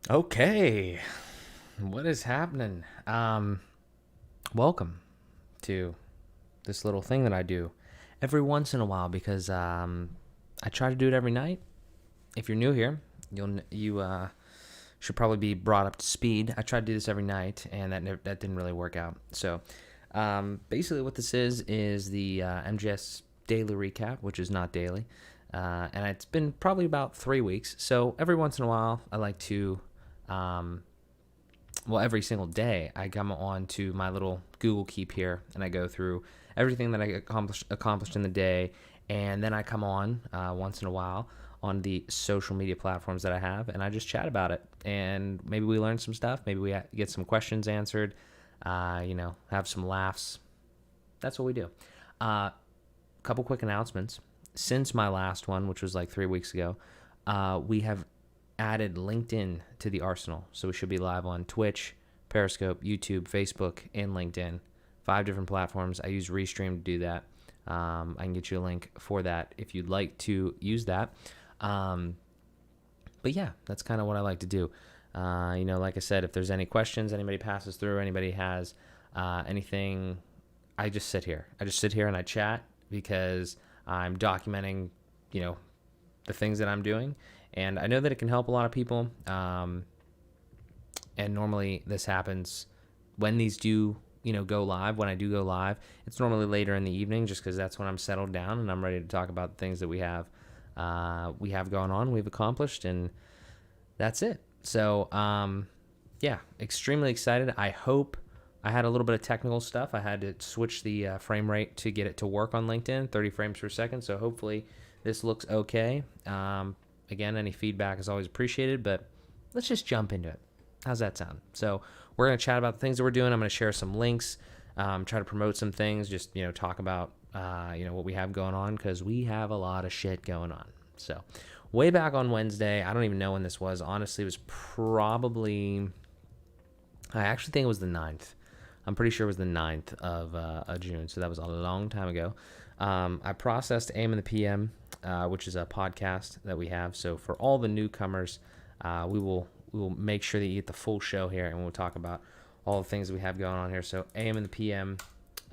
Okay, what is happening? Welcome to this little thing that I do every once in a while because I try to do it every night. If you're new here, you should probably be brought up to speed. I try to do this every night, and that didn't really work out. So basically, what this is the MGS Daily Recap, which is not daily, and it's been probably about 3 weeks. So every once in a while, I like to um, every single day I come on to my little Google Keep here and I go through everything that I accomplished in the day, and then I come on once in a while on the social media platforms that I have, and I just chat about it. And maybe we learn some stuff. Maybe we get some questions answered. Have some laughs. That's what we do. Couple quick announcements. Since my last one, which was like 3 weeks ago, we have added LinkedIn to the arsenal. So we should be live on Twitch, Periscope, YouTube, Facebook, and LinkedIn. 5 different platforms. I use Restream to do that. I can get you a link for that if you'd like to use that. But yeah, that's kind of what I like to do. Like I said, if there's any questions, anybody passes through, anybody has anything, I just sit here. And I chat because I'm documenting, the things that I'm doing. And I know that it can help a lot of people. And normally this happens when these do, go live. When I do go live, it's normally later in the evening, just because that's when I'm settled down and I'm ready to talk about the things that we have going on, we've accomplished, and that's it. So, yeah, extremely excited. I hope I had a little bit of technical stuff. I had to switch the frame rate to get it to work on LinkedIn, 30 frames per second. So hopefully this looks okay. Again, any feedback is always appreciated, but let's just jump into it. How's that sound? So we're going to chat about the things that we're doing. I'm going to share some links, try to promote some things, just, talk about, what we have going on, because we have a lot of shit going on. So way back on Wednesday, I don't even know when this was. Honestly, it was probably, I actually think it was the 9th. I'm pretty sure it was the 9th of June. So that was a long time ago. I processed AM and the PM, which is a podcast that we have. So for all the newcomers, we will make sure that you get the full show here, and we'll talk about all the things that we have going on here. So AM and the PM,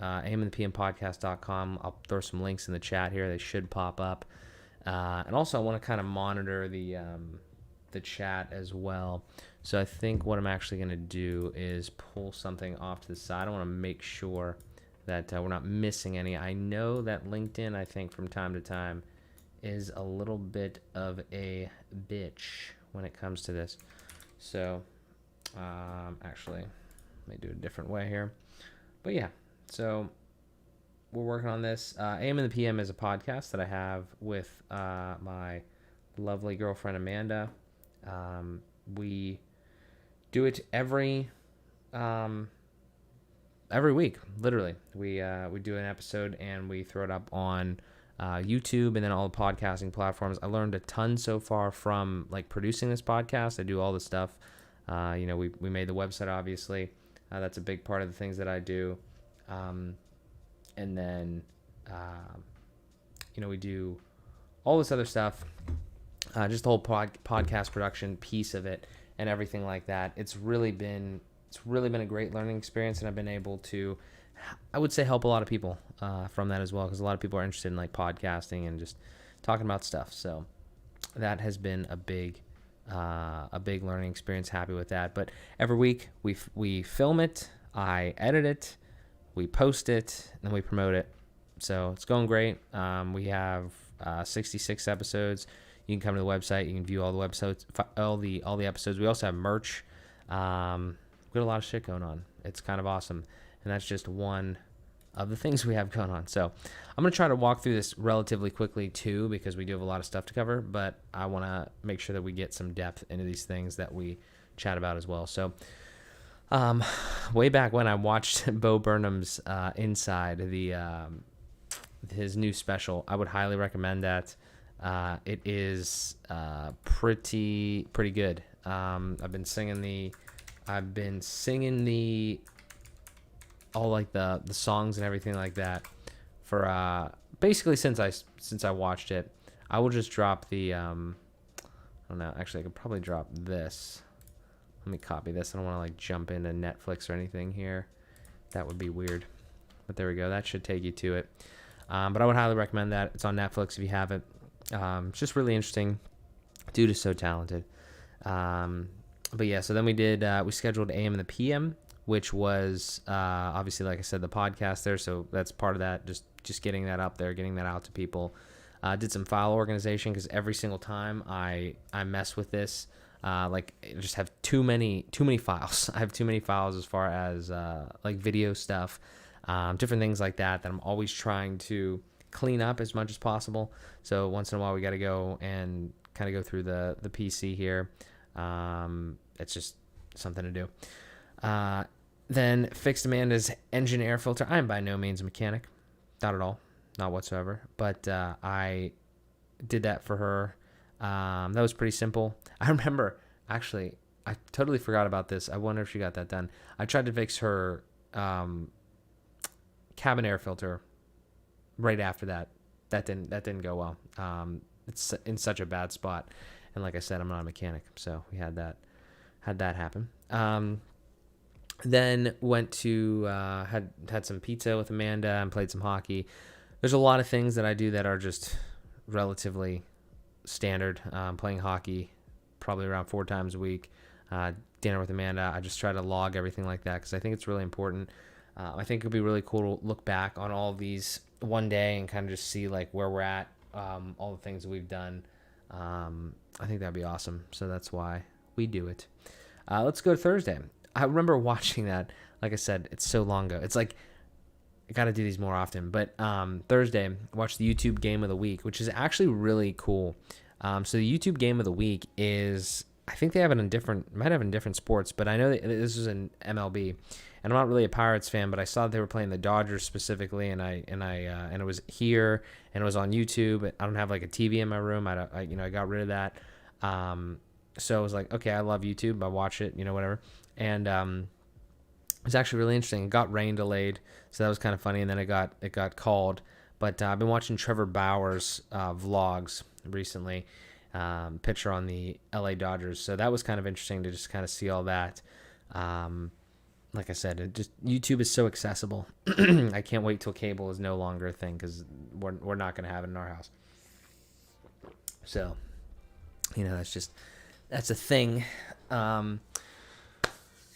amandthepmpodcast.com. I'll throw some links in the chat here. They should pop up. And also, I want to kind of monitor the chat as well. So I think what I'm actually going to do is pull something off to the side. I want to make sure that we're not missing any. I know that LinkedIn, I think, from time to time, is a little bit of a bitch when it comes to this. So, actually, let me do a different way here. But yeah, so we're working on this. AM and the PM is a podcast that I have with my lovely girlfriend Amanda. We do it every week, literally. We do an episode and we throw it up on YouTube and then all the podcasting platforms. I learned a ton so far from like producing this podcast. I do all the stuff. We made the website, obviously. That's a big part of the things that I do. And then, we do all this other stuff, just the whole podcast production piece of it and everything like that. It's really been a great learning experience, and I've been able to, I would say, help a lot of people from that as well, because a lot of people are interested in like podcasting and just talking about stuff. So that has been a big learning experience. Happy with that. But every week we film it, I edit it, we post it, and then we promote it. So it's going great. We have 66 episodes. You can come to the website. You can view all the episodes. All the episodes. We also have merch. We've got a lot of shit going on. It's kind of awesome, and that's just one of the things we have going on. So I'm gonna try to walk through this relatively quickly too, because we do have a lot of stuff to cover. But I want to make sure that we get some depth into these things that we chat about as well. So. Way back when I watched Bo Burnham's Inside, his new special, I would highly recommend that. It is pretty good. I've been singing all like the songs and everything like that for basically since I watched it. I will just drop the I don't know. Actually, I could probably drop this. Let me copy this. I don't want to like jump into Netflix or anything here. That would be weird. But there we go. That should take you to it. But I would highly recommend that. It's on Netflix if you have it. It's just really interesting. Dude is so talented. But yeah, so then we scheduled AM and the PM, which was obviously, like I said, the podcast there. So that's part of that. Just getting that up there, getting that out to people. Did some file organization because every single time I mess with this, like I just have too many files. I have too many files as far as like video stuff, different things like that I'm always trying to clean up as much as possible. So once in a while we got to go and kind of go through the PC here. It's just something to do. Then fixed Amanda's engine air filter. I am by no means a mechanic, not at all, not whatsoever. But I did that for her. That was pretty simple. I remember, actually, I totally forgot about this. I wonder if she got that done. I tried to fix her cabin air filter right after that. That didn't go well. It's in such a bad spot. And like I said, I'm not a mechanic, so we had that happen. Then went to had some pizza with Amanda and played some hockey. There's a lot of things that I do that are just relatively standard. Playing hockey probably around 4 times a week. Dinner with Amanda. I just try to log everything like that because I think it's really important. I think it'd be really cool to look back on all of these one day and kind of just see like where we're at, all the things that we've done. I think that'd be awesome. So that's why we do it. Let's go to Thursday. I remember watching that. Like I said, it's so long ago. It's like I got to do these more often. But Thursday, watch the YouTube Game of the Week, which is actually really cool. So the YouTube Game of the Week is, I think they have it in might have it in different sports, but I know that this is in MLB. And I'm not really a Pirates fan, but I saw they were playing the Dodgers specifically, and it was here, and it was on YouTube. I don't have like a TV in my room. I got rid of that. So I was like, okay, I love YouTube. I watch it, whatever. And it was actually really interesting. It got rain delayed, so that was kind of funny. And then it got called. But I've been watching Trevor Bauer's vlogs recently, pitcher on the LA Dodgers. So that was kind of interesting to just kind of see all that. Like I said, YouTube is so accessible. I can't wait till cable is no longer a thing because we're not going to have it in our house. So, that's a thing.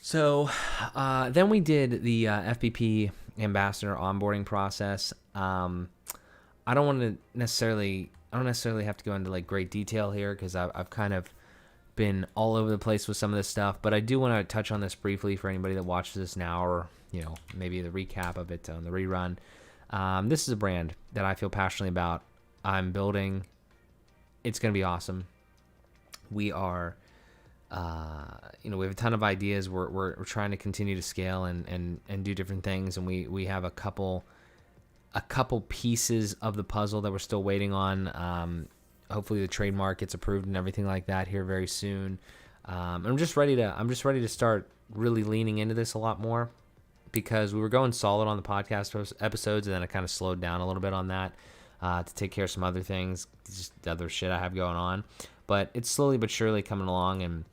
So then we did the FBP Ambassador Onboarding process. I don't necessarily have to go into like great detail here because I've kind of been all over the place with some of this stuff, but I do want to touch on this briefly for anybody that watches this now or maybe the recap of it on the rerun. This is a brand that I feel passionately about. I'm building. It's going to be awesome. We are we have a ton of ideas. We're trying to continue to scale and do different things, and we have a couple pieces of the puzzle that we're still waiting on. Hopefully the trademark gets approved and everything like that here very soon. I'm just ready to start really leaning into this a lot more because we were going solid on the podcast episodes, and then I kind of slowed down a little bit on that to take care of some other things, just the other shit I have going on. But it's slowly but surely coming along, and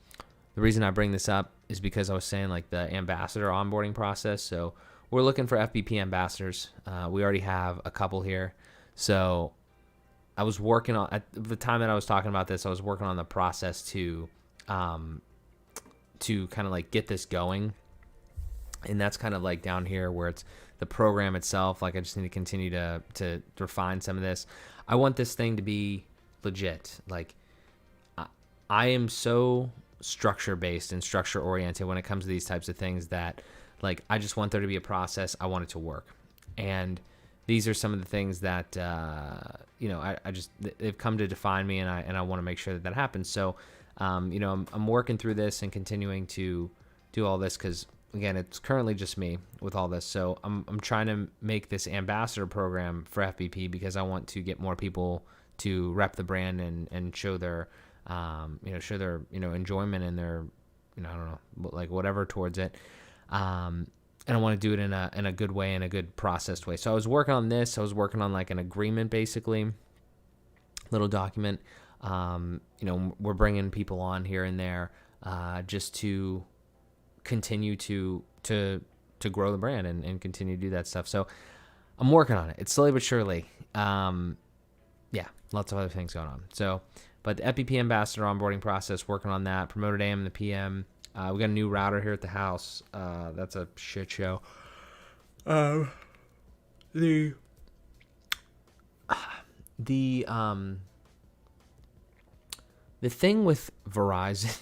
the reason I bring this up is because I was saying like the ambassador onboarding process. So we're looking for FBP ambassadors. We already have a couple here. So I was working on, at the time that I was talking about this, I was working on the process to kind of like get this going. And that's kind of like down here where it's the program itself. Like I just need to continue to refine some of this. I want this thing to be legit. Like I am so structure based and structure oriented when it comes to these types of things that like I just want there to be a process. I want it to work. And these are some of the things that they've come to define me, and I want to make sure that happens. So I'm working through this and continuing to do all this because again, it's currently just me with all this. So I'm trying to make this ambassador program for FBP because I want to get more people to rep the brand and show their enjoyment and their I don't know, like whatever towards it. And I want to do it in a good way, in a good processed way. So I was working on this. I was working on like an agreement, basically, little document. We're bringing people on here and there just to continue to grow the brand and continue to do that stuff. So I'm working on it. It's slowly but surely. Yeah, lots of other things going on. So, but the FBP Ambassador onboarding process, working on that. Promoted AM and the PM. We got a new router here at the house. That's a shit show. The thing with Verizon,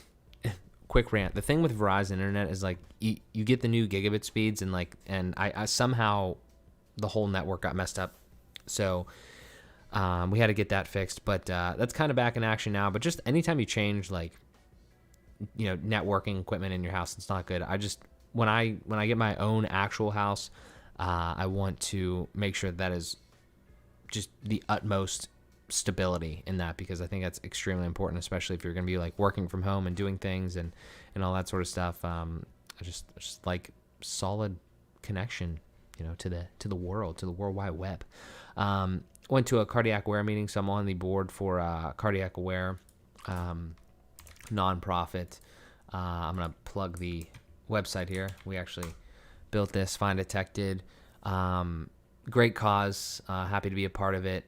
quick rant. The thing with Verizon internet is like you get the new gigabit speeds and I somehow the whole network got messed up. So we had to get that fixed, but that's kind of back in action now. But just anytime you change networking equipment in your house, it's not good. I just when I get my own actual house, I want to make sure that is just the utmost stability in that, because I think that's extremely important, especially if you're going to be like working from home and doing things and all that sort of stuff. I just like solid connection, to the world, to the World Wide Web. Went to a cardiacAWARE meeting, so I'm on the board for cardiacAWARE nonprofit. I'm gonna plug the website here. We actually built this, Find Detected. Great cause. Happy to be a part of it.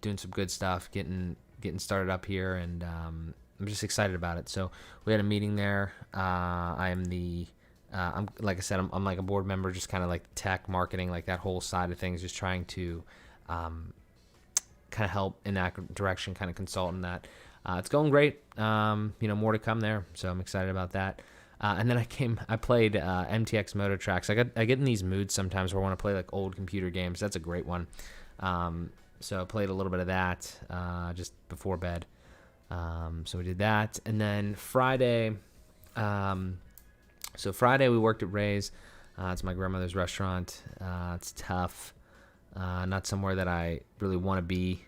Doing some good stuff, getting started up here, and I'm just excited about it. So we had a meeting there. I'm like I said, I'm like a board member, just kind of like tech marketing, like that whole side of things, just trying to kind of help in that direction, kind of consult in that. It's going great. More to come there, so I'm excited about that. And then I played MTX Mototrax. I get in these moods sometimes where I want to play like old computer games. That's a great one. So I played a little bit of that just before bed. So we did that. And then Friday, we worked at Reas. It's my grandmother's restaurant. It's tough. Not somewhere that I really want to be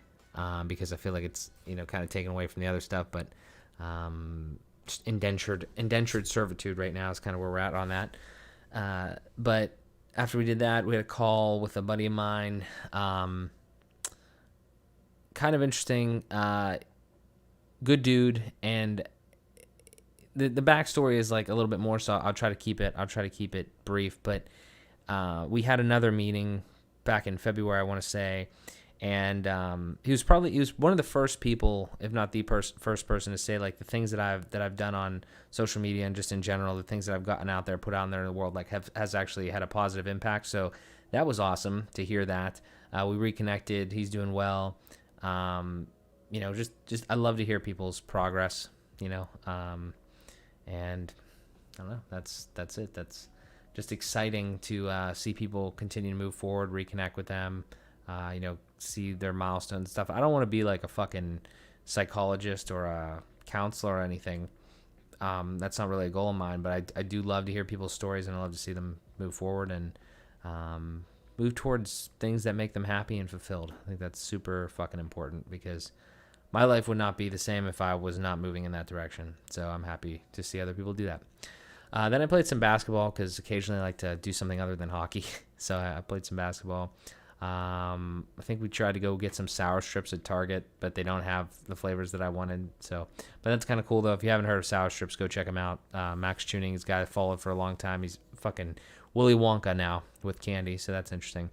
because I feel like it's, kind of taken away from the other stuff. But just indentured servitude right now is kind of where we're at on that. But after we did that, we had a call with a buddy of mine. Kind of interesting, good dude, and the backstory is like a little bit more, so I'll try to keep it brief. But we had another meeting back in February, I want to say, and he was one of the first people, if not the first person, to say like the things that I've done on social media and just in general, the things that I've gotten out there, put out there in the world, like has actually had a positive impact. So that was awesome to hear that. We reconnected. He's doing well. Just I love to hear people's progress, and I don't know, that's it. That's just exciting to see people continue to move forward, reconnect with them, see their milestones and stuff. I don't want to be like a fucking psychologist or a counselor or anything. That's not really a goal of mine, but I do love to hear people's stories, and I love to see them move forward and move towards things that make them happy and fulfilled. I think that's super fucking important, because my life would not be the same if I was not moving in that direction. So I'm happy to see other people do that. Then I played some basketball, because occasionally I like to do something other than hockey. So I played some basketball. I think we tried to go get some sour strips at Target, but they don't have the flavors that I wanted. So, but that's kind of cool though. If you haven't heard of sour strips, go check him out. Max Tuning, this guy I followed for a long time. He's fucking Willy Wonka now with candy, so that's interesting.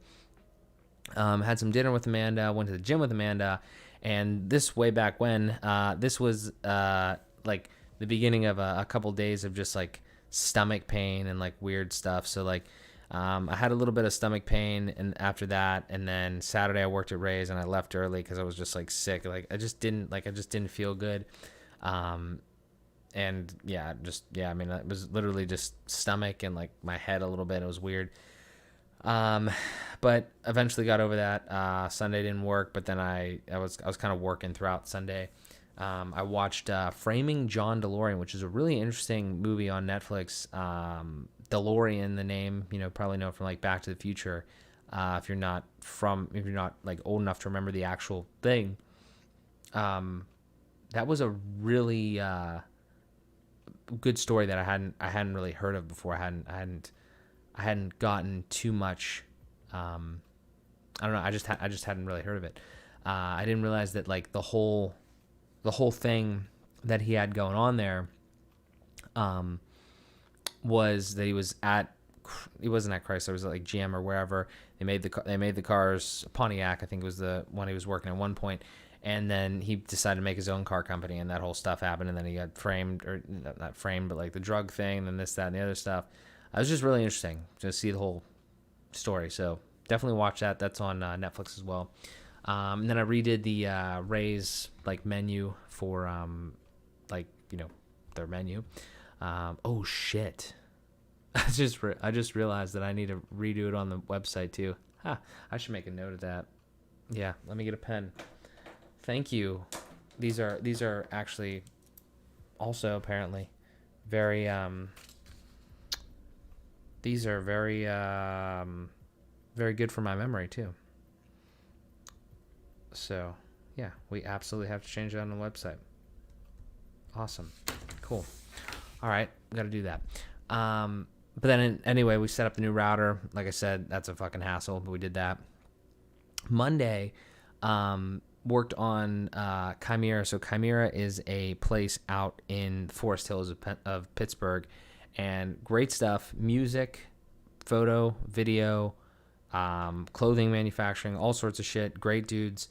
Had some dinner with Amanda, went to the gym with Amanda, and this way back when, this was like the beginning of a couple days of just like stomach pain and like weird stuff. So like I had a little bit of stomach pain, and after that, and then Saturday I worked at Reas and I left early because I was just like sick. Like I just didn't feel good. And I mean, it was literally just stomach and like my head a little bit. It was weird. But eventually got over that. Sunday didn't work, but then I was kind of working throughout Sunday. I watched Framing John DeLorean, which is a really interesting movie on Netflix. DeLorean, the name, probably know from like Back to the Future. If you're not like old enough to remember the actual thing. That was a really good story that I hadn't really heard of before. I hadn't gotten too much. I don't know. I just hadn't really heard of it. I didn't realize that like the whole thing that he had going on there, was that he wasn't at Chrysler, it was like GM or wherever. They made the cars. Pontiac, I think, was the one he was working at one point, and then he decided to make his own car company, and that whole stuff happened, and then he got framed, or not framed, but like the drug thing, and then this, that, and the other stuff. It was just really interesting to see the whole story. So definitely watch that. That's on Netflix as well. And then I redid the Ray's like menu for their menu. Oh shit. I just realized that I need to redo it on the website too. I should make a note of that. Yeah, let me get a pen. Thank you. These are actually also apparently very these are very very good for my memory too. So yeah, we absolutely have to change that on the website. Awesome. Cool. All right, got to do that. But then anyway, we set up the new router. Like I said, that's a fucking hassle, but we did that. Monday, worked on Chimera. So Chimera is a place out in Forest Hills of Pittsburgh, and great stuff. Music, photo, video, clothing manufacturing, all sorts of shit. Great dudes,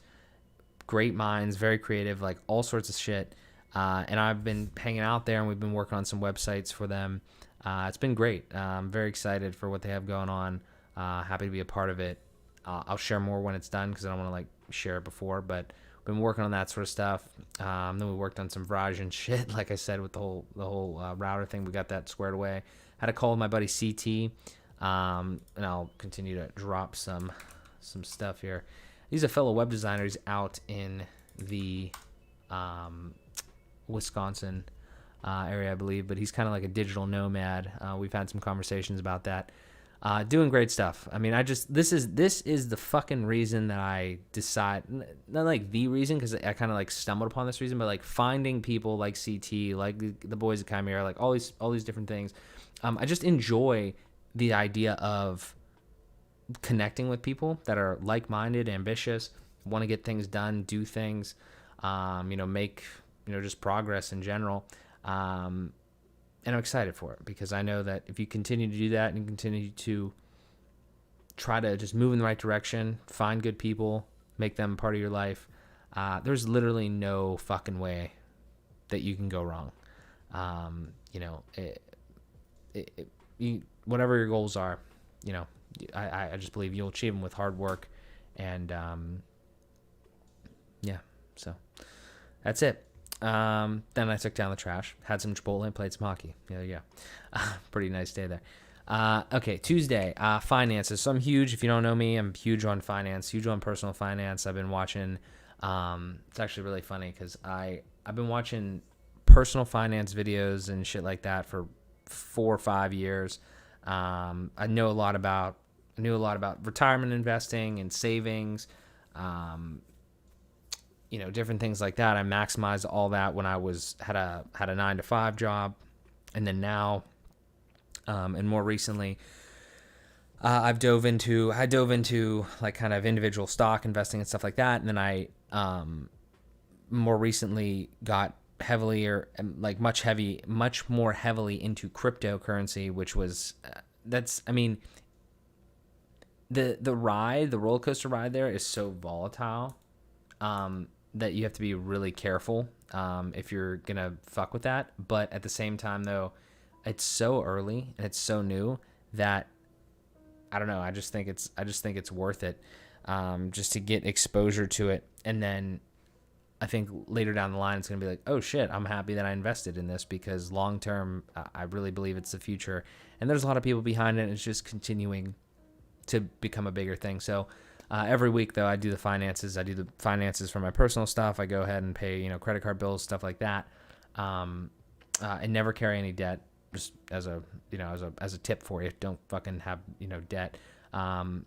great minds, very creative, like all sorts of shit. And I've been hanging out there, and we've been working on some websites for them. It's been great. I'm very excited for what they have going on. Happy to be a part of it. I'll share more when it's done because I don't want to like share it before, but we've been working on that sort of stuff. Then we worked on some Verizon shit, like I said, with the whole router thing. We got that squared away. Had a call with my buddy CT, and I'll continue to drop some stuff here. He's a fellow web designer. He's out in the Wisconsin area, I believe, but he's kind of like a digital nomad. We've had some conversations about that. Doing great stuff. I mean, this is the fucking reason that I decide, not like the reason, because I kind of like stumbled upon this reason, but like finding people like CT, like the boys at Chimera, like all these different things. I just enjoy the idea of connecting with people that are like-minded, ambitious, want to get things done, do things, make, just progress in general. And I'm excited for it because I know that if you continue to do that and continue to try to just move in the right direction, find good people, make them part of your life, there's literally no fucking way that you can go wrong. Whatever your goals are, I just believe you'll achieve them with hard work. And so that's it. Then I took down the trash, had some Chipotle, and played some hockey. Yeah. Pretty nice day there. Okay, Tuesday, finances. So I'm huge. If you don't know me, I'm huge on finance, huge on personal finance. I've been watching, it's actually really funny because I've been watching personal finance videos and shit like that for 4 or 5 years. I knew a lot about retirement investing and savings, different things like that. I maximized all that when I had a 9-to-5 job, and then now, and more recently, I dove into like kind of individual stock investing and stuff like that. And then I, more recently got much more heavily into cryptocurrency, which was, the roller coaster ride there is so volatile, that you have to be really careful if you're gonna fuck with that. But at the same time, though, it's so early and it's so new that I don't know. I just think it's worth it, just to get exposure to it. And then I think later down the line, it's gonna be like, oh shit, I'm happy that I invested in this because long term, I really believe it's the future. And there's a lot of people behind it. And it's just continuing to become a bigger thing. So. Every week, though, I do the finances. I do the finances for my personal stuff. I go ahead and pay, credit card bills, stuff like that. I never carry any debt. Just as a tip for you, don't fucking have debt. I'm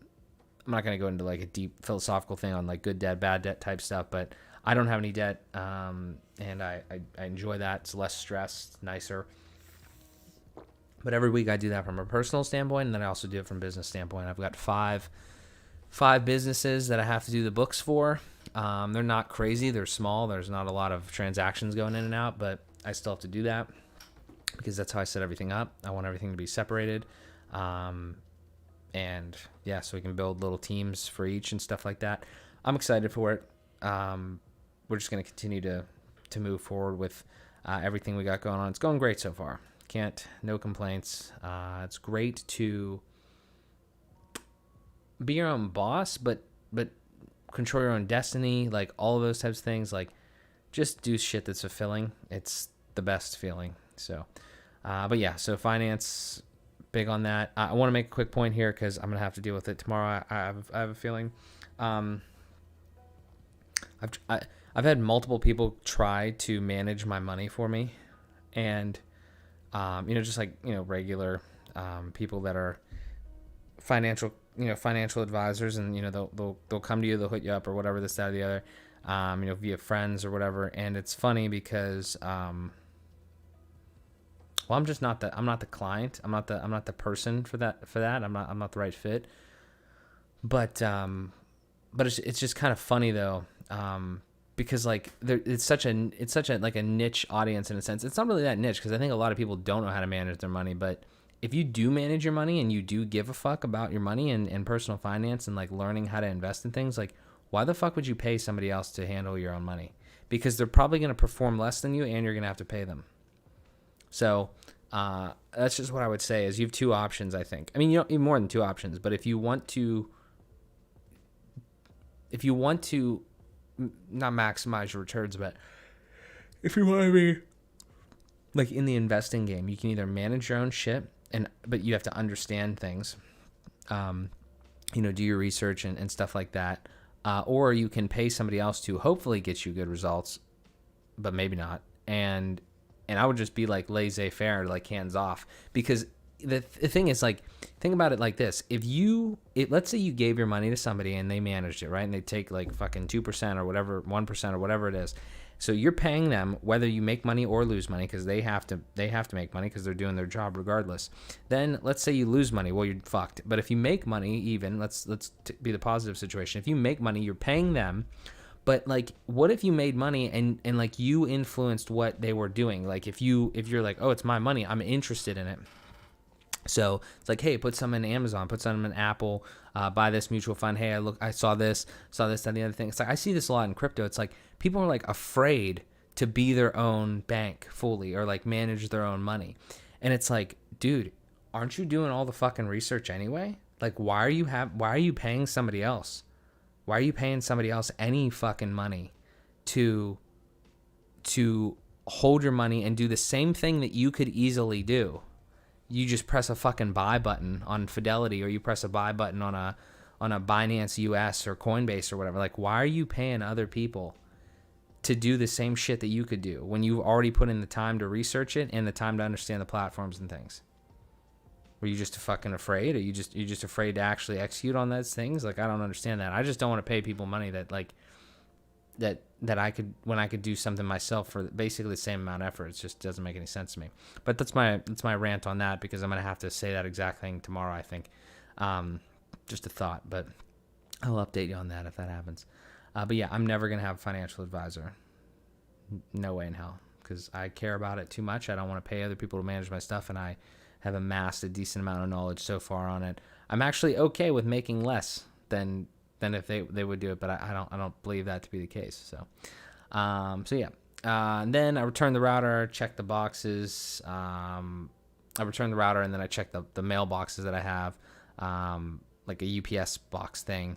not gonna go into like a deep philosophical thing on like good debt, bad debt type stuff, but I don't have any debt, and I enjoy that. It's less stress, nicer. But every week I do that from a personal standpoint, and then I also do it from a business standpoint. I've got five businesses that I have to do the books for. They're not crazy. They're small. There's not a lot of transactions going in and out, but I still have to do that. because that's how I set everything up. I want everything to be separated. And yeah, so we can build little teams for each and stuff like that. I'm excited for it. We're just going to continue to move forward with everything we got going on. It's going great so far. No complaints. It's great to be your own boss, but control your own destiny, like all of those types of things. Like, just do shit that's fulfilling. It's the best feeling. So, but yeah, so finance, big on that. I want to make a quick point here because I'm gonna have to deal with it tomorrow. I have a feeling. I've had multiple people try to manage my money for me, and just like regular people that are financial advisors, and they'll come to you, they'll hit you up or whatever, this, that, or the other, via friends or whatever. And it's funny because I'm not the client. I'm not the person for that. I'm not the right fit. But it's just kind of funny though, because like it's such a like a niche audience in a sense. It's not really that niche because I think a lot of people don't know how to manage their money. But if you do manage your money and you do give a fuck about your money and personal finance and like learning how to invest in things, like why the fuck would you pay somebody else to handle your own money? Because they're probably going to perform less than you and you're going to have to pay them. So that's just what I would say is you have two options, I think. I mean, you have more than two options, but if you want to not maximize your returns, but if you want to be like in the investing game, you can either manage your own shit, but you have to understand things, do your research and stuff like that, or you can pay somebody else to hopefully get you good results, but maybe not. And I would just be like laissez-faire, like hands off, because the thing is, like, think about it like this. Let's say you gave your money to somebody and they managed it, right? And they take like fucking 2% or whatever, 1% or whatever it is. So you're paying them whether you make money or lose money, because they have to make money because they're doing their job regardless. Then let's say you lose money. Well, you're fucked. But if you make money, even let's be the positive situation. If you make money, you're paying them. But like, what if you made money and like you influenced what they were doing? Like if you're like, oh, it's my money, I'm interested in it. So it's like, hey, put some in Amazon, put some in Apple, buy this mutual fund. Hey, I saw this, and the other thing. It's like, I see this a lot in crypto. It's like people are like afraid to be their own bank fully or like manage their own money. And it's like, dude, aren't you doing all the fucking research anyway? Like, why are you paying somebody else? Why are you paying somebody else any fucking money to hold your money and do the same thing that you could easily do? You just press a fucking buy button on Fidelity, or you press a buy button on a Binance US or Coinbase or whatever. Like, why are you paying other people to do the same shit that you could do when you've already put in the time to research it and the time to understand the platforms and things? Were you just fucking afraid? Are you just afraid to actually execute on those things? Like, I don't understand that. I just don't want to pay people money that like that I could, when I could do something myself for basically the same amount of effort. It just doesn't make any sense to me. But that's my rant on that, because I'm gonna have to say that exact thing tomorrow, I think. Just a thought, but I'll update you on that if that happens. But yeah, I'm never gonna have a financial advisor. No way in hell, because I care about it too much. I don't want to pay other people to manage my stuff, and I have amassed a decent amount of knowledge so far on it. I'm actually okay with making less than if they would do it, but I don't believe that to be the case. So yeah. And then I returned the router, checked the boxes. I returned the router, and then I checked the mailboxes that I have, like a UPS box thing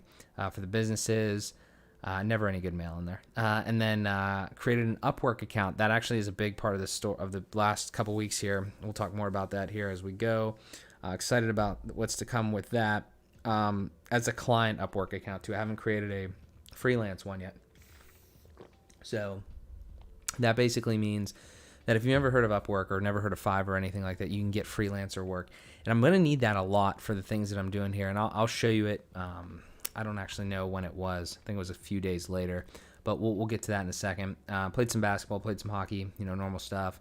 for the businesses. Never any good mail in there. And then created an Upwork account. That actually is a big part of the last couple weeks here. We'll talk more about that here as we go. Excited about what's to come with that. As a client Upwork account too. I haven't created a freelance one yet. So that basically means that if you've never heard of Upwork or never heard of Fiverr or anything like that, you can get freelancer work. And I'm going to need that a lot for the things that I'm doing here. And I'll show you it. I don't actually know when it was. I think it was a few days later, but we'll get to that in a second. Played some basketball, played some hockey, normal stuff.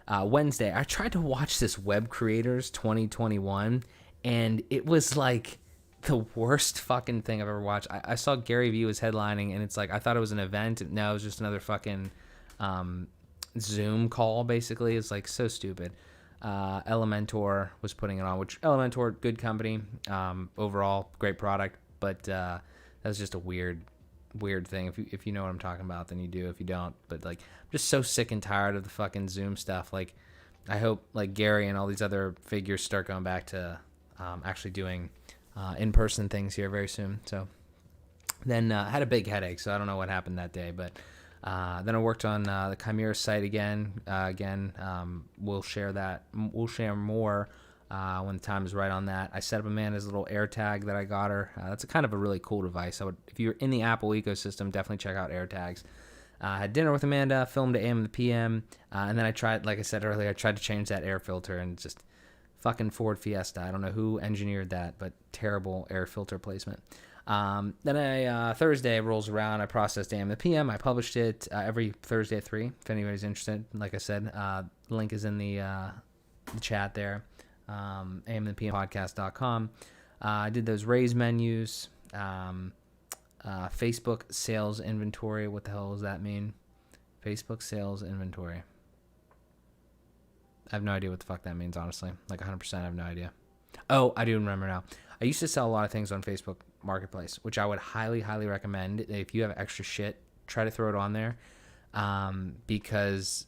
Wednesday, I tried to watch this Web Creators 2021, and it was like the worst fucking thing I've ever watched. I saw Gary Vee was headlining, and it's like, I thought it was an event. No, it was just another fucking Zoom call, basically. It's like so stupid. Elementor was putting it on, which Elementor, good company, overall great product, but that was just a weird thing. If you know what I'm talking about, then you do. If you don't, but like, I'm just so sick and tired of the fucking Zoom stuff. Like, I hope like Gary and all these other figures start going back to actually doing in-person things here very soon. So then had a big headache, so I don't know what happened that day, but then I worked on the Chimera site again. We'll share that. We'll share more when the time is right on that. I set up Amanda's little AirTag that I got her. That's kind of a really cool device. If you're in the Apple ecosystem, definitely check out AirTags. Had dinner with Amanda, filmed AM and the PM, and then I tried, like I said earlier, I tried to change that air filter, and just fucking Ford Fiesta. I don't know who engineered that, but terrible air filter placement. Then Thursday rolls around, I processed AM and the PM, I published it every Thursday at 3, if anybody's interested. Like I said, link is in the chat there, amandthepmpodcast.com. I did those raise menus, Facebook sales inventory. What the hell does that mean? Facebook sales inventory. I have no idea what the fuck that means, honestly. Like 100%, I have no idea. Oh, I do remember now. I used to sell a lot of things on Facebook Marketplace, which I would highly, highly recommend. If you have extra shit, try to throw it on there, because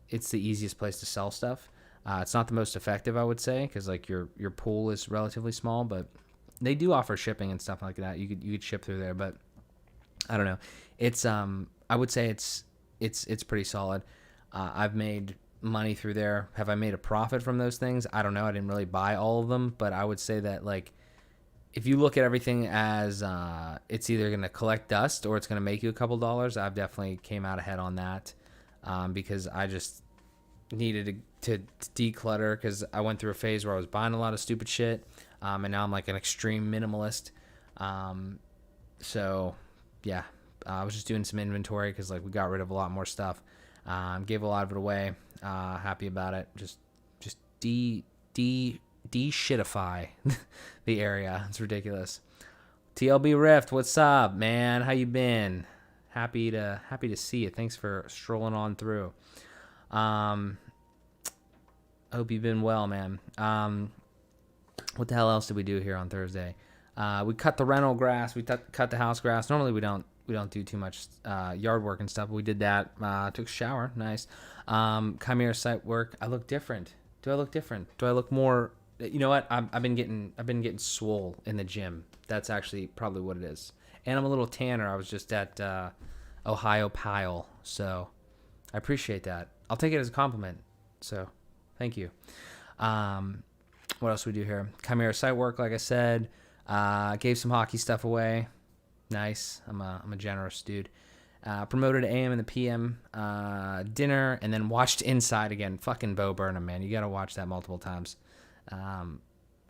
it's the easiest place to sell stuff. It's not the most effective, I would say, because like your pool is relatively small, but they do offer shipping and stuff like that. You could ship through there, but I don't know. It's I would say it's pretty solid. I've made money through there. Have I made a profit from those things? I don't know. I didn't really buy all of them, but I would say that like, if you look at everything as it's either going to collect dust or it's going to make you a couple dollars, I've definitely came out ahead on that, because I just needed to declutter, because I went through a phase where I was buying a lot of stupid shit, and now I'm like an extreme minimalist. So yeah, I was just doing some inventory because like we got rid of a lot more stuff, gave a lot of it away. Happy about it. Just de-shitify the area. It's ridiculous. TLB Rift, what's up, man? How you been? Happy to see you. Thanks for strolling on through. Hope you've been well, man. What the hell else did we do here on Thursday? We cut the rental grass. We cut the house grass. Normally we don't do too much yard work and stuff, but we did that. Took a shower. Nice. Chimera site work. I look different. Do I look different? Do I look more? You know what? I've been getting swole in the gym. That's actually probably what it is. And I'm a little tanner. I was just at Ohio Pile, so I appreciate that. I'll take it as a compliment. So thank you. What else do we do here? Chimera site work, like I said. Gave some hockey stuff away. Nice. I'm a generous dude. Promoted AM and the PM dinner, and then watched Inside again. Fucking Bo Burnham, man. You got to watch that multiple times.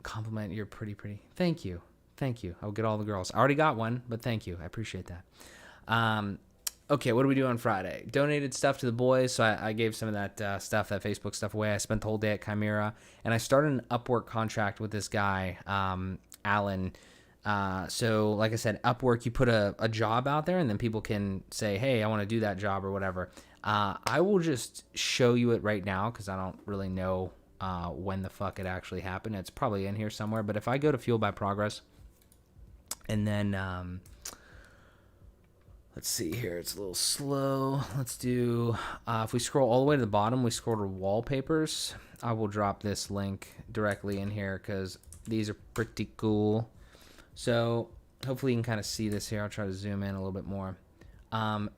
Compliment, you're pretty. Thank you. I'll get all the girls. I already got one, but thank you. I appreciate that. Okay, what do we do on Friday? Donated stuff to the boys, so I gave some of that stuff, that Facebook stuff away. I spent the whole day at Chimera, and I started an Upwork contract with this guy, Alan. So like I said, Upwork, you put a job out there, and then people can say, hey, I want to do that job or whatever. I will just show you it right now because I don't really know when the fuck it actually happened. It's probably in here somewhere, but if I go to Fueled by Progress, and then let's see here, it's a little slow. Let's do, if we scroll all the way to the bottom, we scroll to wallpapers. I will drop this link directly in here because these are pretty cool. So hopefully you can kind of see this here. I'll try to zoom in a little bit more.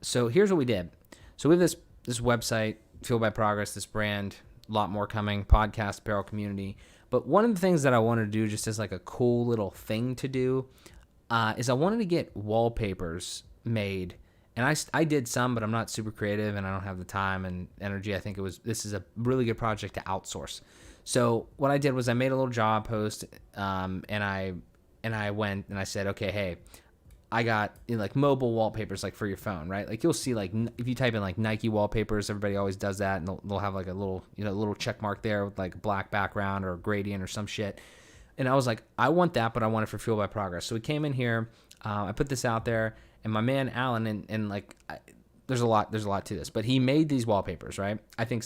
So here's what we did. So we have this website, Fueled by Progress, this brand, a lot more coming, podcast, apparel community. But one of the things that I wanted to do just as like a cool little thing to do is I wanted to get wallpapers made. And I did some, but I'm not super creative and I don't have the time and energy. I think this is a really good project to outsource. So what I did was I made a little job post, and I went and I said, okay, hey, I got like mobile wallpapers, like for your phone, right? Like you'll see, like if you type in like Nike wallpapers, everybody always does that, and they'll have like a little, little check mark there with like a black background or a gradient or some shit. And I was like, I want that, but I want it for Fueled by Progress. So we came in here, I put this out there, and my man Alan, and like there's a lot to this, but he made these wallpapers, right? I think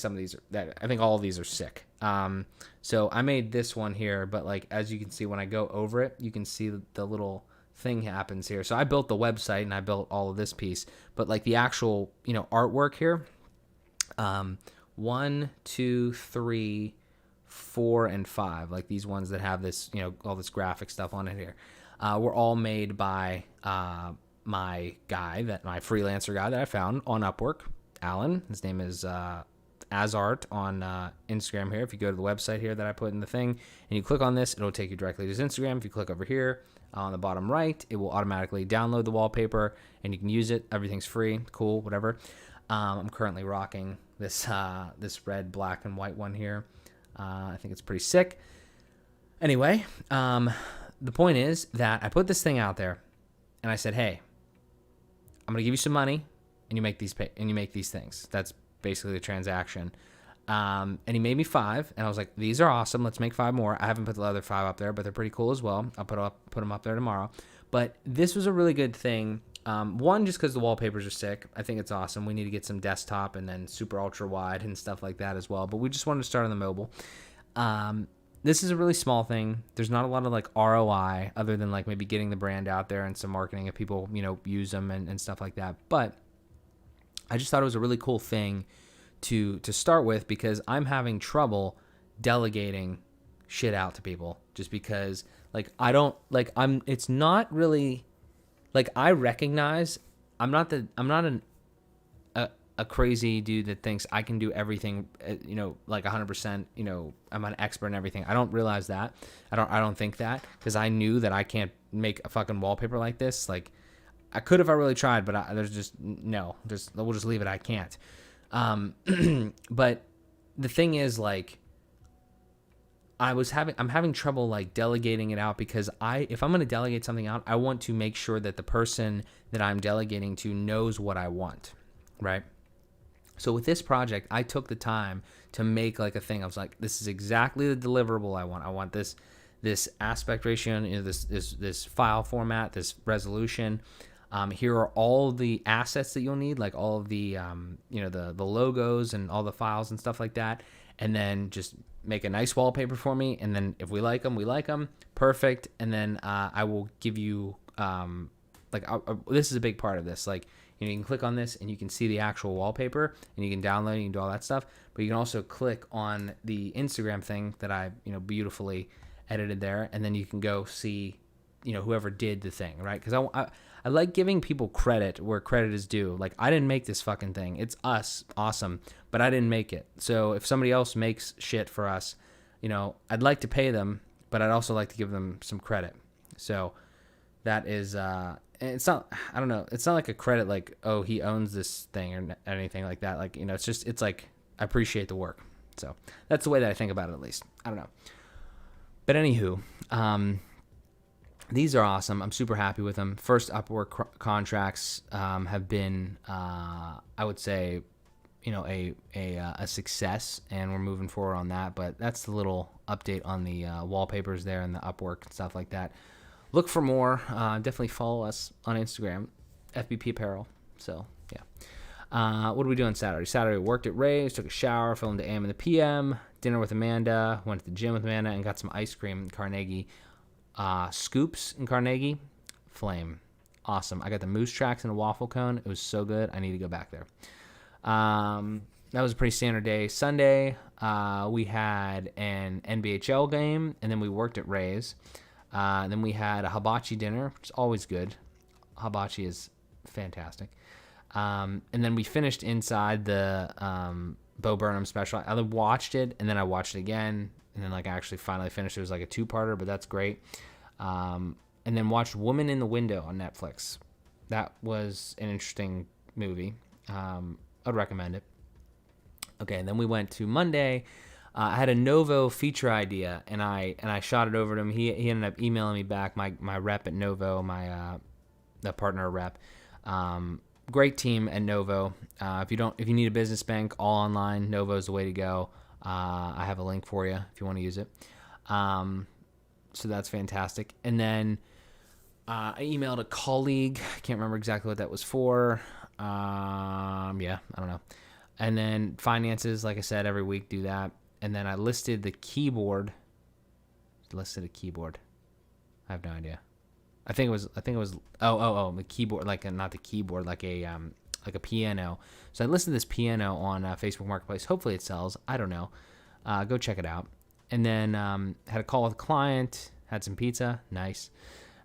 all of these are sick. So I made this one here, but like, as you can see, when I go over it, you can see the little thing happens here. So I built the website and I built all of this piece, but like the actual, artwork here, 1, 2, 3, 4, and 5, like these ones that have this, all this graphic stuff on it here, were all made by, my freelancer guy that I found on Upwork, Alan. His name is Azart on Instagram here. If you go to the website here that I put in the thing and you click on this, it'll take you directly to his Instagram. If you click over here on the bottom right, it will automatically download the wallpaper and you can use it. Everything's free, cool, whatever. I'm currently rocking this red, black, and white one here. I think it's pretty sick. Anyway, the point is that I put this thing out there and I said, hey, I'm going to give you some money and you make these things. That's basically the transaction. And he made me 5 and I was like, these are awesome. Let's make 5 more. I haven't put the other 5 up there, but they're pretty cool as well. I'll put them up there tomorrow. But this was a really good thing. One, just because the wallpapers are sick. I think it's awesome. We need to get some desktop and then super ultra wide and stuff like that as well. But we just wanted to start on the mobile. This is a really small thing. There's not a lot of like ROI other than like maybe getting the brand out there and some marketing if people, use them and stuff like that. But I just thought it was a really cool thing to start with because I'm having trouble delegating shit out to people just because like it's not really like I recognize I'm not a crazy dude that thinks I can do everything, like 100%, I'm an expert in everything. I don't realize that. I don't think that because I knew that I can't make a fucking wallpaper like this. Like I could if I really tried, but we'll just leave it. I can't. But the thing is like, I'm having trouble like delegating it out because if I'm going to delegate something out, I want to make sure that the person that I'm delegating to knows what I want. Right. So with this project, I took the time to make like a thing. I was like, this is exactly the deliverable I want. I want this aspect ratio, this file format, this resolution. Here are all the assets that you'll need, like all of the, the logos and all the files and stuff like that. And then just make a nice wallpaper for me. And then if we like them, we like them. Perfect. And then I will give you, this is a big part of this. Like, you can click on this and you can see the actual wallpaper and you can download it, you can do all that stuff. But you can also click on the Instagram thing that I, beautifully edited there. And then you can go see, whoever did the thing, right? Because I like giving people credit where credit is due. Like, I didn't make this fucking thing. It's us. Awesome. But I didn't make it. So if somebody else makes shit for us, I'd like to pay them, but I'd also like to give them some credit. So that is, it's not, I don't know. It's not like a credit, like, oh, he owns this thing or anything like that. Like, it's like, I appreciate the work. So that's the way that I think about it, at least. I don't know. But anywho, these are awesome. I'm super happy with them. First Upwork contracts have been, I would say, a success, and we're moving forward on that. But that's the little update on the wallpapers there and the Upwork and stuff like that. Look for more. Definitely follow us on Instagram, FBP Apparel. So, yeah. What did we do on Saturday? Saturday, worked at Ray's, took a shower, filmed the AM and the PM, dinner with Amanda, went to the gym with Amanda, and got some ice cream in Carnegie. Scoops in Carnegie, flame. Awesome. I got the moose tracks and a waffle cone. It was so good. I need to go back there. That was a pretty standard day. Sunday, we had an NBHL game, and then we worked at Ray's. Then we had a hibachi dinner, which is always good. Hibachi is fantastic. And then we finished inside the Bo Burnham special. I watched it, and then I watched it again, and then I actually finally finished. It was like a 2-parter, but that's great. And then watched Woman in the Window on Netflix. That was an interesting movie. I'd recommend it. Okay, and then we went to Monday. I had a Novo feature idea, and I shot it over to him. He ended up emailing me back, my rep at Novo, the partner rep. Great team at Novo. If you need a business bank, all online, Novo is the way to go. I have a link for you if you want to use it. So that's fantastic. And then I emailed a colleague. I can't remember exactly what that was for. yeah, I don't know. And then finances, like I said, every week do that. And then I listed the keyboard. Listed a keyboard. I have no idea. I think it was the keyboard, like not the keyboard, like a piano. So I listed this piano on Facebook Marketplace. Hopefully it sells. I don't know. Go check it out. And then had a call with a client. Had some pizza. Nice.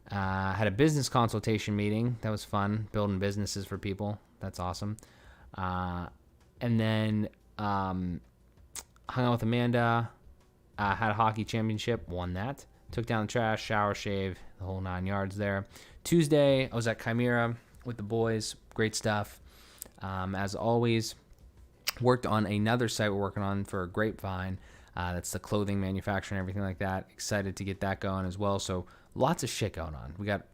Had a business consultation meeting. That was fun. Building businesses for people. That's awesome. And then hung out with Amanda. Had a hockey championship. Won that. Took down the trash, shower, shave, the whole 9 yards there. Tuesday, I was at Chimera with the boys. Great stuff. As always, worked on another site we're working on for Grapevine. That's the clothing manufacturer and everything like that. Excited to get that going as well. So lots of shit going on. We got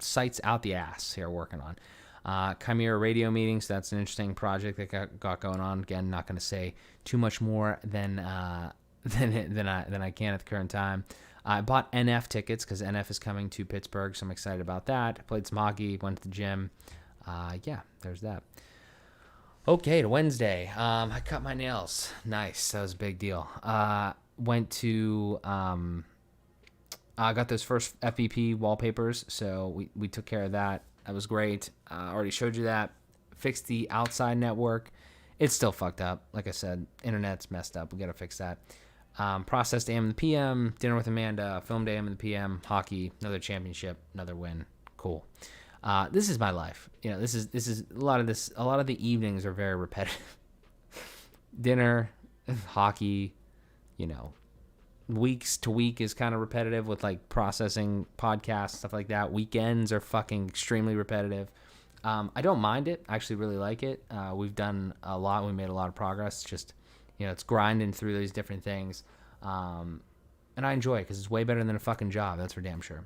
sites out the ass here working on. Chimera radio meetings. That's an interesting project that got going on. Again, not going to say too much more than I can at the current time. I bought NF tickets because NF is coming to Pittsburgh, so I'm excited about that. Played some hockey, went to the gym. Yeah, there's that. Okay, to Wednesday. I cut my nails. Nice. That was a big deal. Went to... I got those first FBP wallpapers, so we took care of that. That was great. I already showed you that. Fixed the outside network. It's still fucked up. Like I said, internet's messed up. We got to fix that. Processed AM and the PM, dinner with Amanda, filmed AM and the PM, hockey, another championship, another win. Cool. This is my life. You know, this is a lot of the evenings are very repetitive. Dinner, hockey, you know, weeks to week is kind of repetitive with like processing podcasts, stuff like that. Weekends are fucking extremely repetitive. I don't mind it. I actually really like it. We've done a lot. We made a lot of progress. Just, you know, it's grinding through these different things. And I enjoy it because it's way better than a fucking job. That's for damn sure.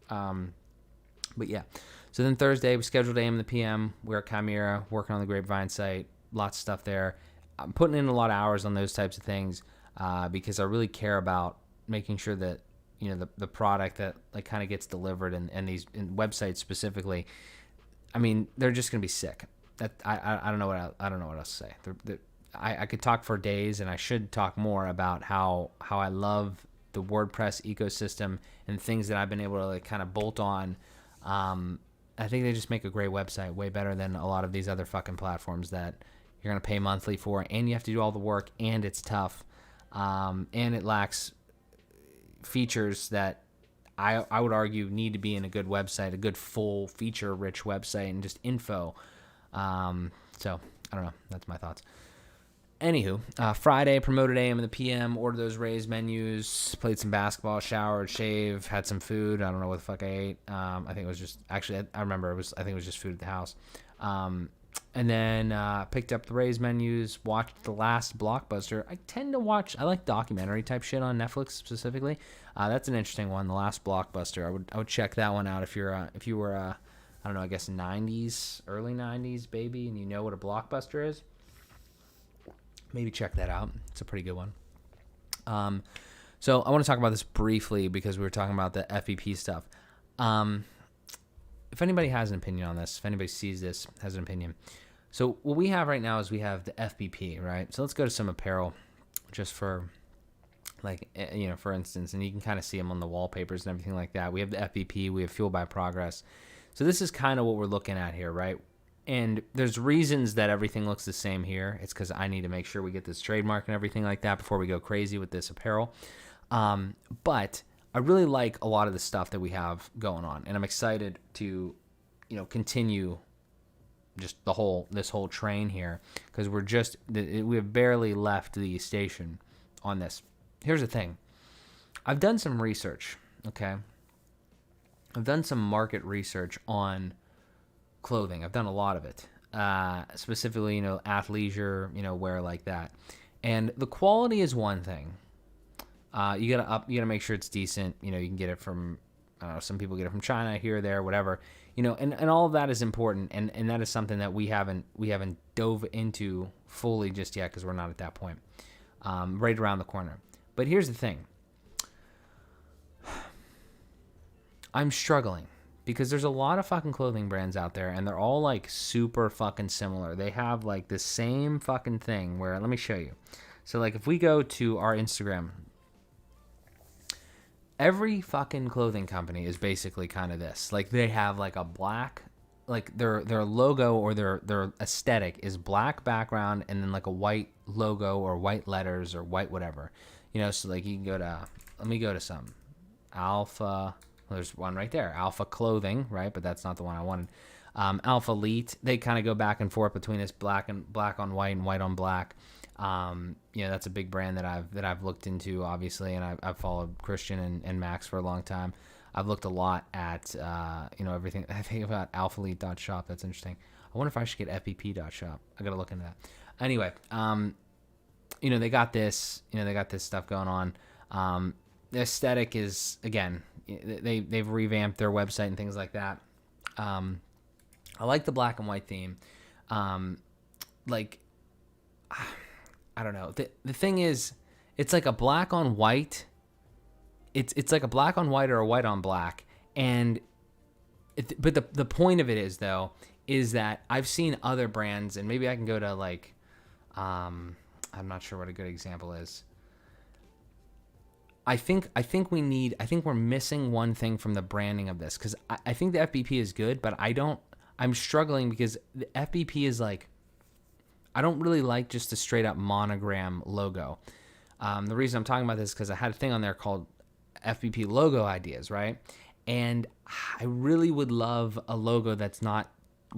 But yeah. So then Thursday, we scheduled AM and the PM. We're at Chimera, working on the Grapevine site. Lots of stuff there. I'm putting in a lot of hours on those types of things because I really care about making sure that, you know, the product that like kind of gets delivered and these websites specifically, I mean, they're just going to be sick. That I don't know what else to say. I could talk for days, and I should talk more about how I love the WordPress ecosystem and things that I've been able to like kind of bolt on. I think they just make a great website, way better than a lot of these other fucking platforms that you're going to pay monthly for, and you have to do all the work, and it's tough, and it lacks features that I would argue need to be in a good website, a good full feature-rich website, and just info. So, I don't know. That's my thoughts. Anywho, Friday, promoted AM and the PM, ordered those raised menus, played some basketball, showered, shaved, had some food. I don't know what the fuck I ate. I think it was just, actually, I remember I think it was just food at the house. And then picked up the raised menus, watched the last Blockbuster. I like documentary type shit on Netflix specifically. That's an interesting one, the last Blockbuster. I would check that one out if you were I don't know, I guess 90s, early 90s baby, and you know what a Blockbuster is. Maybe check that out. It's a pretty good one. So I want to talk about this briefly because we were talking about the FBP stuff. If anybody has an opinion on this, if anybody sees this, has an opinion. So what we have right now is we have the FBP, right? So let's go to some apparel just for, like, you know, for instance, and you can kind of see them on the wallpapers and everything like that. We have the FBP, we have Fuel by Progress. So this is kind of what we're looking at here, right? And there's reasons that everything looks the same here. It's because I need to make sure we get this trademark and everything like that before we go crazy with this apparel. But I really like a lot of the stuff that we have going on, and I'm excited to, you know, continue just this whole train here because we have barely left the station on this. Here's the thing. I've done some research, okay? I've done some market research on clothing. I've done a lot of it, specifically, you know, athleisure, you know, wear like that. And the quality is one thing. You gotta make sure it's decent. You know, you can get it from, some people get it from China, here, there, whatever. You know, and all of that is important, and that is something that we haven't dove into fully just yet because we're not at that point. Right around the corner. But here's the thing. I'm struggling because there's a lot of fucking clothing brands out there, and they're all like super fucking similar. They have like the same fucking thing where, let me show you. So like if we go to our Instagram, every fucking clothing company is basically kind of this. Like they have like a black, like their logo or their aesthetic is black background and then like a white logo or white letters or white whatever. You know, so like you can go to, let me go to some Alpha. Well, there's one right there, Alpha Clothing, right? But that's not the one I wanted. Alpha Elite. They kind of go back and forth between this black on white and white on black. You know, that's a big brand that I've looked into, obviously, and I've followed Christian and Max for a long time. I've looked a lot at you know, everything. I think about alphaelite.shop. That's interesting. I wonder if I should get FBP.shop. I gotta look into that. Anyway, you know, they got this stuff going on. The aesthetic is, again, they've revamped their website and things like that. I like the black and white theme. Like, I don't know. The thing is, it's like a black on white. It's like a black on white or a white on black. And but the point of it is, though, is that I've seen other brands, and maybe I can go to like, I'm not sure what a good example is. I think we're missing one thing from the branding of this, because I think the FBP is good, but I'm struggling because the FBP is like, I don't really like just a straight up monogram logo. The reason I'm talking about this is because I had a thing on there called FBP logo ideas, right? And I really would love a logo that's not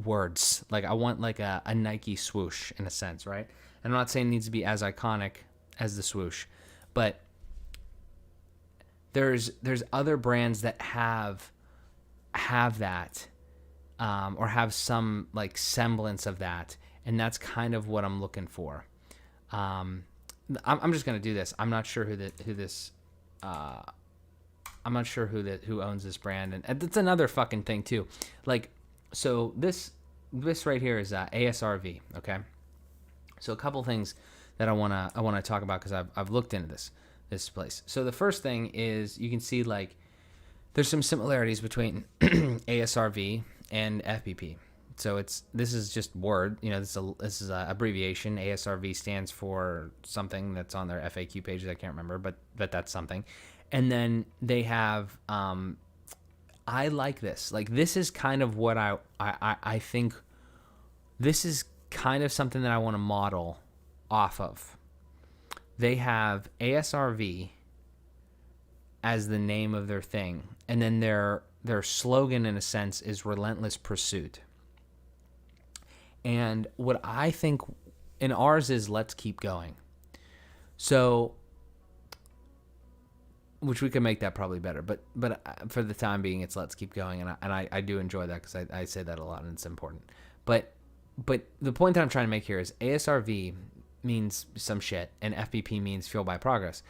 words. Like I want like a Nike swoosh in a sense, right? And I'm not saying it needs to be as iconic as the swoosh, but there's other brands that have that, or have some like semblance of that, and that's kind of what I'm looking for. I'm just gonna do this. I'm not sure who owns this brand, and that's another fucking thing too. Like, so this right here is ASRV. Okay, so a couple things that I wanna talk about because I've looked into this place. So the first thing is, you can see like there's some similarities between ASRV and FBP. So this is just word, you know, this is a abbreviation. ASRV stands for something that's on their FAQ pages. I can't remember, but that's something. And then they have, I like this. Like, this is kind of what I think, this is kind of something that I want to model off of. They have ASRV as the name of their thing, and then their slogan, in a sense, is Relentless Pursuit. And what I think in ours is Let's Keep Going. So, which we can make that probably better, but for the time being, it's Let's Keep Going, and I do enjoy that because I say that a lot and it's important. But the point that I'm trying to make here is ASRV means some shit, and FBP means Fueled by Progress.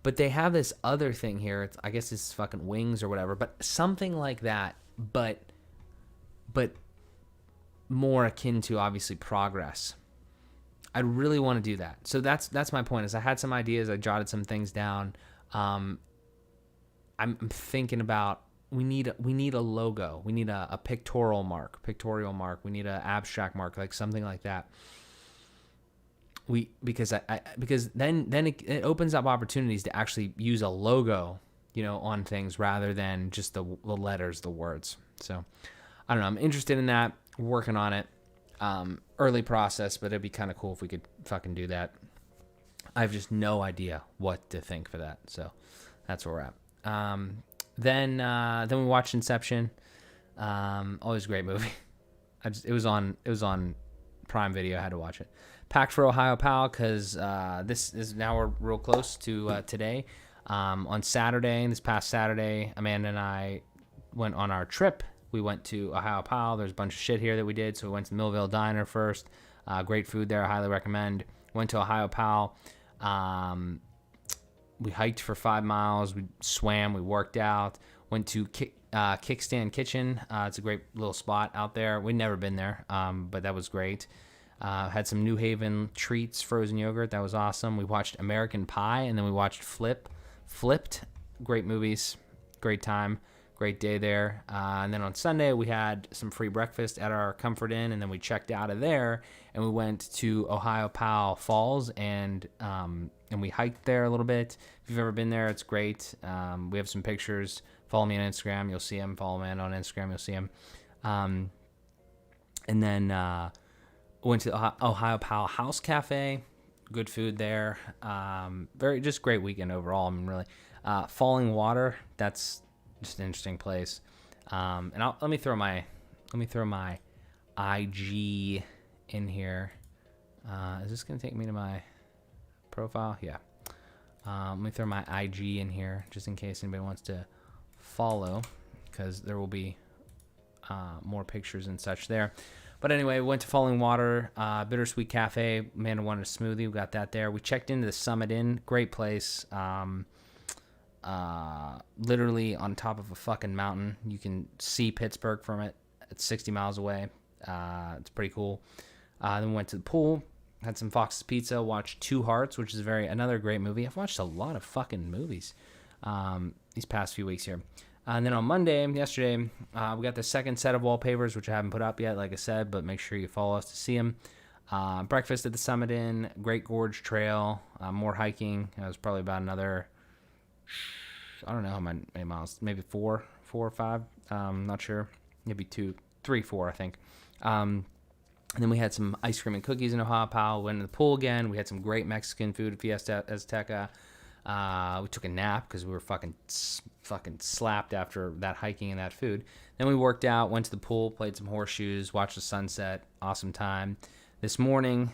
But they have this other thing here. I guess it's fucking wings or whatever, but something like that, but more akin to obviously progress. I really want to do that. So that's my point. Is I had some ideas. I jotted some things down. I'm thinking about we need a logo. We need a pictorial mark. We need an abstract mark, like something like that. Because then it opens up opportunities to actually use a logo, you know, on things rather than just the letters, the words. So I don't know. I'm interested in that. Working on it. Early process, but it'd be kind of cool if we could fucking do that. I have just no idea what to think for that. So that's where we're at. Then we watched Inception. Always a great movie. It was on Prime Video. I had to watch it. Packed for Ohio Pal because this is now we're real close to today. On Saturday, this past Saturday, Amanda and I went on our trip. We went to Ohio Pal. There's a bunch of shit here that we did. So we went to the Millville Diner first. Great food there. I highly recommend. Went to Ohio Pal. We hiked for 5 miles. We swam. We worked out. Went to Kickstand Kitchen. It's a great little spot out there. We'd never been there, but that was great. Had some New Haven treats, frozen yogurt. That was awesome. We watched American Pie, and then we watched Flipped. Great movies. Great time. Great day there. And then on Sunday, we had some free breakfast at our Comfort Inn, and then we checked out of there, and we went to Ohiopyle Falls, and we hiked there a little bit. If you've ever been there, it's great. We have some pictures. Follow me on Instagram. You'll see them. Follow me on Instagram. You'll see them. And then went to Ohiopyle House Cafe. Good food there. Very just great weekend overall. I mean, really. Falling Water. That's just an interesting place. And let me throw my IG in here. Is this gonna take me to my profile? Yeah. Let me throw my IG in here just in case anybody wants to follow, because there will be more pictures and such there. But anyway, we went to Falling Water, Bittersweet Cafe. Amanda wanted a smoothie. We got that there. We checked into the Summit Inn. Great place. Literally on top of a fucking mountain. You can see Pittsburgh from it. It's 60 miles away. It's pretty cool. Then we went to the pool, had some Fox's Pizza, watched Two Hearts, which is another great movie. I've watched a lot of fucking movies these past few weeks here. And then on Monday, yesterday, we got the second set of wallpapers, which I haven't put up yet, like I said, but make sure you follow us to see them. Breakfast at the Summit Inn, Great Gorge Trail, more hiking. It was probably about another, I don't know how many miles, maybe four or five. Not sure. Maybe 2, 3, 4, I think. And then we had some ice cream and cookies in Ohiopyle. Went to the pool again. We had some great Mexican food at Fiesta Azteca. We took a nap because we were fucking slapped after that hiking and that food. Then we worked out, went to the pool, played some horseshoes, watched the sunset. Awesome time. This morning,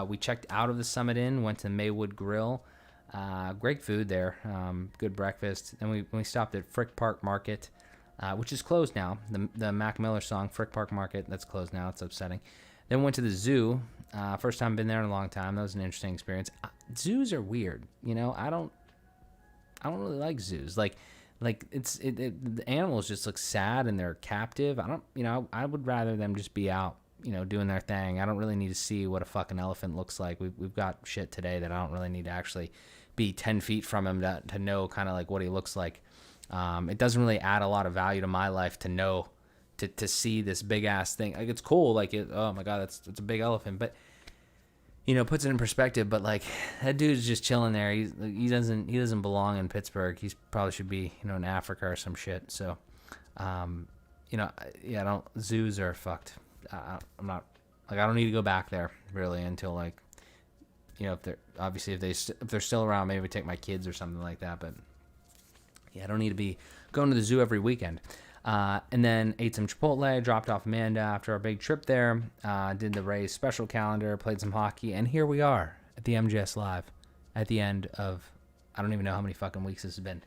we checked out of the Summit Inn, went to Maywood Grill. Great food there. Good breakfast. Then we stopped at Frick Park Market, which is closed now. The Mac Miller song, Frick Park Market, that's closed now. It's upsetting. Then went to the zoo. First time been there in a long time. That was an interesting experience. Zoos are weird. You know, I don't really like zoos. Like the animals just look sad and they're captive. I would rather them just be out, doing their thing. I don't really need to see what a fucking elephant looks like. We've got shit today that I don't really need to actually be 10 feet from him to know kind of like what he looks like. It doesn't really add a lot of value to my life to know, to see this big ass thing. Like, it's cool. Like, oh my God, it's a big elephant. But, puts it in perspective. But like, that dude's just chilling there. He doesn't belong in Pittsburgh. He probably should be, in Africa or some shit. So, zoos are fucked. I'm not, like, I don't need to go back there really until, like, if they're still around, maybe take my kids or something like that. But yeah, I don't need to be going to the zoo every weekend. And then ate some Chipotle, dropped off Amanda after our big trip there, did the Rays special calendar, played some hockey, and here we are at the MGS Live at the end of, I don't even know how many fucking weeks this has been.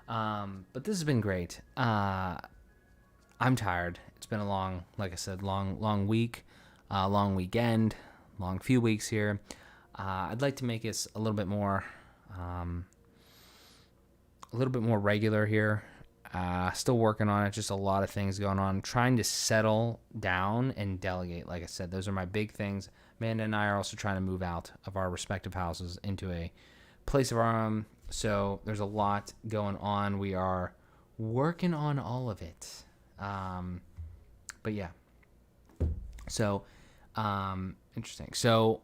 But this has been great. I'm tired. It's been a long week, long weekend, long few weeks here. I'd like to make this a little bit more regular here. Still working on it. Just a lot of things going on. Trying to settle down and delegate. Like I said, those are my big things. Amanda and I are also trying to move out of our respective houses into a place of our own. So there's a lot going on. We are working on all of it. But yeah. So, interesting. So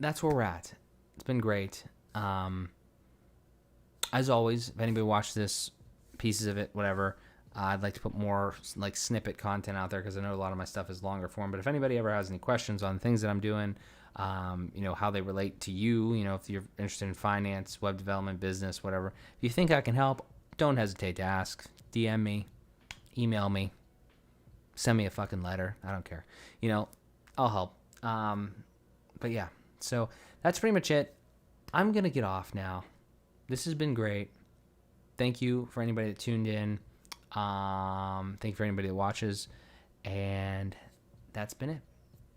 that's where we're at. It's been great. As always, if anybody watched this, pieces of it, whatever, I'd like to put more like snippet content out there because I know a lot of my stuff is longer form. But if anybody ever has any questions on things that I'm doing, how they relate to you, if you're interested in finance, web development, business, whatever, if you think I can help, don't hesitate to ask. DM me, email me, send me a fucking letter. I don't care. I'll help. But yeah, so that's pretty much it. I'm going to get off now. This has been great. Thank you for anybody that tuned in. Thank you for anybody that watches. And that's been it.